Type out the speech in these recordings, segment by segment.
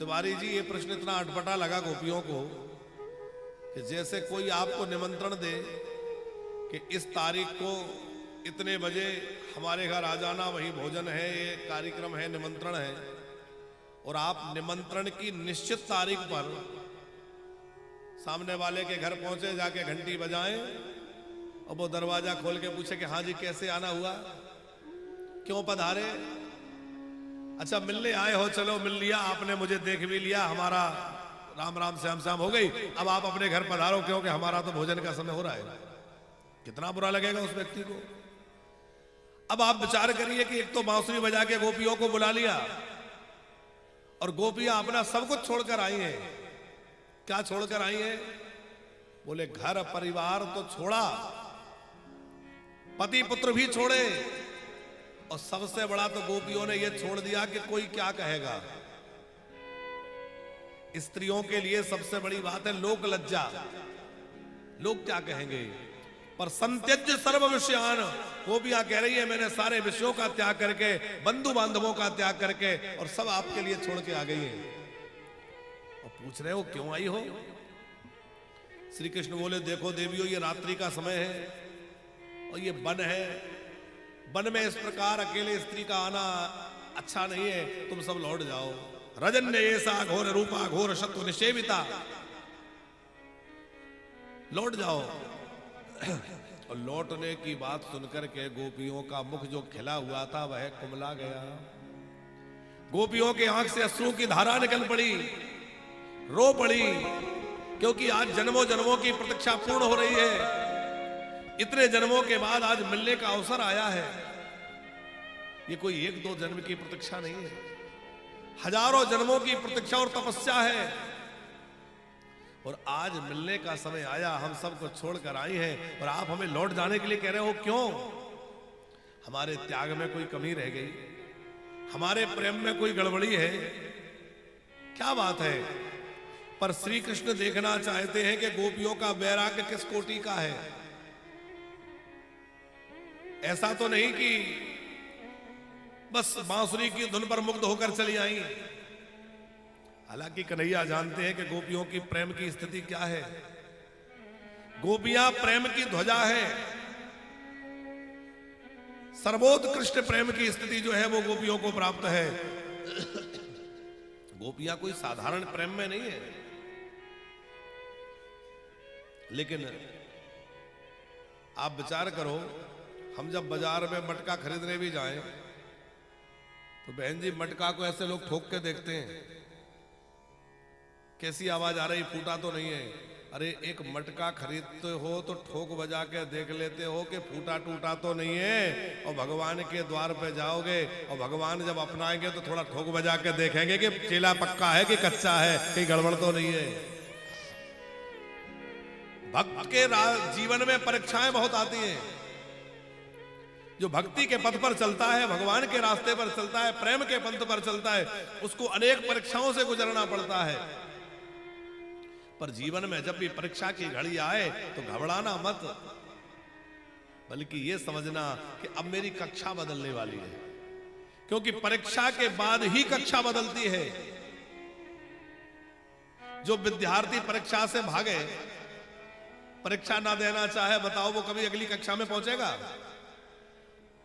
तिवारी जी, ये प्रश्न इतना अटपटा लगा गोपियों को कि जैसे कोई आपको निमंत्रण दे कि इस तारीख को इतने बजे हमारे घर आ जाना, वही भोजन है, ये कार्यक्रम है, निमंत्रण है, और आप निमंत्रण की निश्चित तारीख पर सामने वाले के घर पहुंचे, जाके घंटी बजाएं और वो दरवाजा खोल के पूछे कि हाँ जी कैसे आना हुआ, क्यों पधारे, अच्छा मिलने आए हो, चलो मिल लिया आपने, मुझे देख भी लिया, हमारा राम राम श्याम श्याम हो गई, अब आप अपने घर पधारो क्योंकि हमारा तो भोजन का समय हो रहा है। कितना बुरा लगेगा उस व्यक्ति को। अब आप विचार करिए कि एक तो बांसुरी बजा के गोपियों को बुला लिया और गोपियां अपना सब कुछ छोड़कर आई हैं। क्या छोड़कर आई हैं? बोले घर परिवार तो छोड़ा, पति पुत्र भी छोड़े, और सबसे बड़ा तो गोपियों ने यह छोड़ दिया कि कोई क्या कहेगा। स्त्रियों के लिए सबसे बड़ी बात है लोक लज्जा, लोग क्या कहेंगे। पर संत्यज्य सर्व विषयान, गोपियां कह रही है मैंने सारे विषयों का त्याग करके, बंधु बांधवों का त्याग करके, और सब आपके लिए छोड़ के आ गई है। और पूछ रहे हो क्यों आई हो? श्री कृष्ण बोले देखो देवियों, ये रात्रि का समय है और ये वन है, वन में इस प्रकार अकेले स्त्री का आना अच्छा नहीं है, तुम सब लौट जाओ। रजन्य ऐसा घोर रूपा घोर शत्रु निषेविता, लौट जाओ। और लौटने की बात सुनकर के गोपियों का मुख जो खिला हुआ था वह कुमला गया। गोपियों के आंख से अश्रु की धारा निकल पड़ी, रो पड़ी, क्योंकि आज जन्मों जन्मों की प्रतीक्षा पूर्ण हो रही है। इतने जन्मों के बाद आज मिलने का अवसर आया है। ये कोई एक दो जन्म की प्रतीक्षा नहीं है, हजारों जन्मों की प्रतीक्षा और तपस्या है। और आज मिलने का समय आया, हम सबको छोड़कर आई हैं और आप हमें लौट जाने के लिए कह रहे हो, क्यों? हमारे त्याग में कोई कमी रह गई, हमारे प्रेम में कोई गड़बड़ी है, क्या बात है? पर श्री कृष्ण देखना चाहते हैं कि गोपियों का वैराग्य किस कोटि का है। ऐसा तो नहीं कि बस बांसुरी की धुन पर मुग्ध होकर चली आई। हालांकि कन्हैया जानते हैं कि गोपियों की प्रेम की स्थिति क्या है। गोपियां प्रेम की ध्वजा है, सर्वोत्कृष्ट प्रेम की स्थिति जो है वो गोपियों को प्राप्त है। गोपियां कोई साधारण प्रेम में नहीं है। लेकिन आप विचार करो, हम जब बाजार में मटका खरीदने भी जाएं तो बहन जी मटका को ऐसे लोग ठोक के देखते हैं, कैसी आवाज आ रही, फूटा तो नहीं है। अरे एक मटका खरीदते हो तो ठोक बजा के देख लेते हो कि फूटा टूटा तो नहीं है। और भगवान के द्वार पे जाओगे और भगवान जब अपनाएंगे तो थोड़ा ठोक बजा के देखेंगे कि चेला पक्का है कि कच्चा है, कहीं गड़बड़ तो नहीं है। भक्त के जीवन में परीक्षाएं बहुत आती हैं। जो भक्ति के पथ पर चलता है, भगवान के रास्ते पर चलता है, प्रेम के पंथ पर चलता है, उसको अनेक परीक्षाओं से गुजरना पड़ता है। पर जीवन में जब भी परीक्षा की घड़ी आए तो घबराना मत, बल्कि यह समझना कि अब मेरी कक्षा बदलने वाली है। क्योंकि परीक्षा के बाद ही कक्षा बदलती है। जो विद्यार्थी परीक्षा से भागे, परीक्षा ना देना चाहे, बताओ वो कभी अगली कक्षा में पहुंचेगा?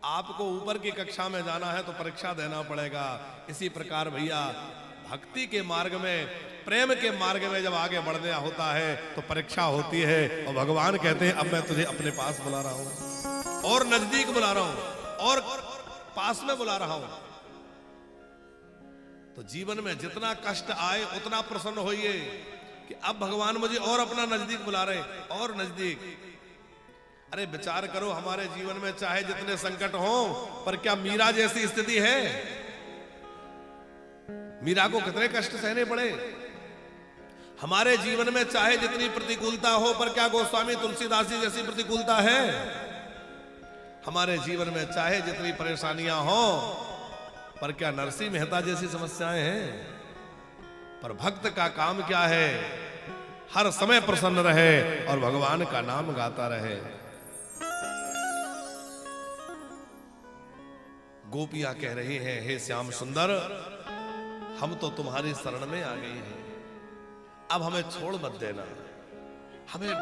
आपको ऊपर की कक्षा में जाना है तो परीक्षा देना पड़ेगा। इसी प्रकार भैया भक्ति के मार्ग में, प्रेम के मार्ग में जब आगे बढ़ना होता है तो परीक्षा होती है। और भगवान कहते हैं अब मैं तुझे अपने पास बुला रहा हूं, और नजदीक बुला रहा हूं, और पास में बुला रहा हूं। तो जीवन में जितना कष्ट आए उतना प्रसन्न होइए कि अब भगवान मुझे और अपना नजदीक बुला रहे, और नजदीक। अरे विचार करो, हमारे जीवन में चाहे जितने संकट हो, पर क्या मीरा जैसी स्थिति है? मीरा को कितने कष्ट सहने पड़े। हमारे जीवन में चाहे जितनी प्रतिकूलता हो, पर क्या गोस्वामी तुलसीदास जी जैसी प्रतिकूलता है? हमारे जीवन में चाहे जितनी परेशानियां हो, पर क्या नरसिंह मेहता जैसी समस्याएं हैं? पर भक्त का काम क्या है? हर समय प्रसन्न रहे और भगवान का नाम गाता रहे। गोपियां कह रही हैं हे श्याम सुंदर, हम तो तुम्हारी शरण में आ गए हैं, अब हमें छोड़ मत देना, हमें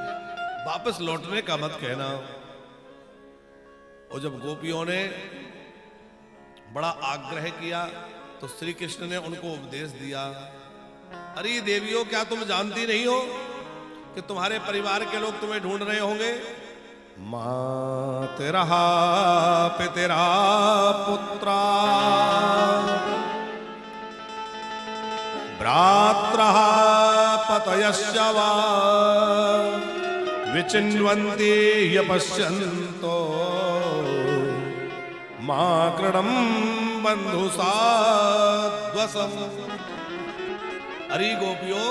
वापस लौटने का मत कहना। और जब गोपियों ने बड़ा आग्रह किया तो श्री कृष्ण ने उनको उपदेश दिया, अरे देवियों, क्या तुम जानती नहीं हो कि तुम्हारे परिवार के लोग तुम्हें ढूंढ रहे होंगे? माँ तेरा पितेरा पुत्रा भ्रात्रा पतयश्च वा विचिन्वन्ति यपश्यन्तो मां कृणं बंधु साध्वसम्। अरे गोपियों,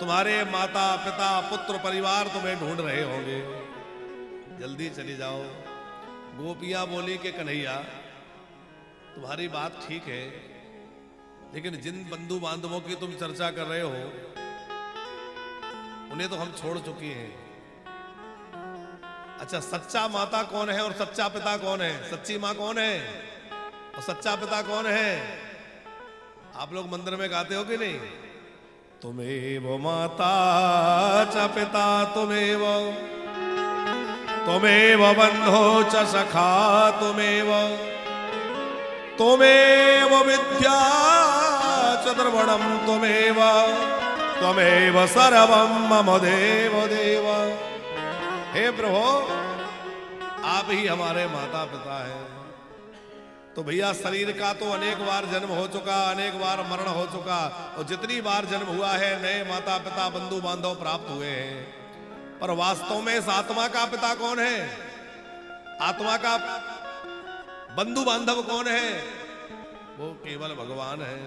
तुम्हारे माता पिता पुत्र परिवार तुम्हें ढूंढ रहे होंगे, जल्दी चली जाओ। गोपियां बोली कि कन्हैया, तुम्हारी बात ठीक है, लेकिन जिन बंधु बांधवों की तुम चर्चा कर रहे हो उन्हें तो हम छोड़ चुके हैं। अच्छा, सच्चा माता कौन है और सच्चा पिता कौन है? सच्ची माँ कौन है और सच्चा पिता कौन है? आप लोग मंदिर में गाते हो कि नहीं? तुमेव माता च पिता तुमेव, तुमेव बंधो च सखा तुमेव, तुमेव विद्या च द्रवणम तुमेव, त्वमेव सर्वं मम देव देव। हे प्रभु, आप ही हमारे माता पिता हैं। तो भैया, शरीर का तो अनेक बार जन्म हो चुका, अनेक बार मरण हो चुका, और जितनी बार जन्म हुआ है नए माता पिता बंधु बांधव प्राप्त हुए हैं, पर वास्तव में इस आत्मा का पिता कौन है? आत्मा का बंधु बांधव कौन है? वो केवल भगवान है।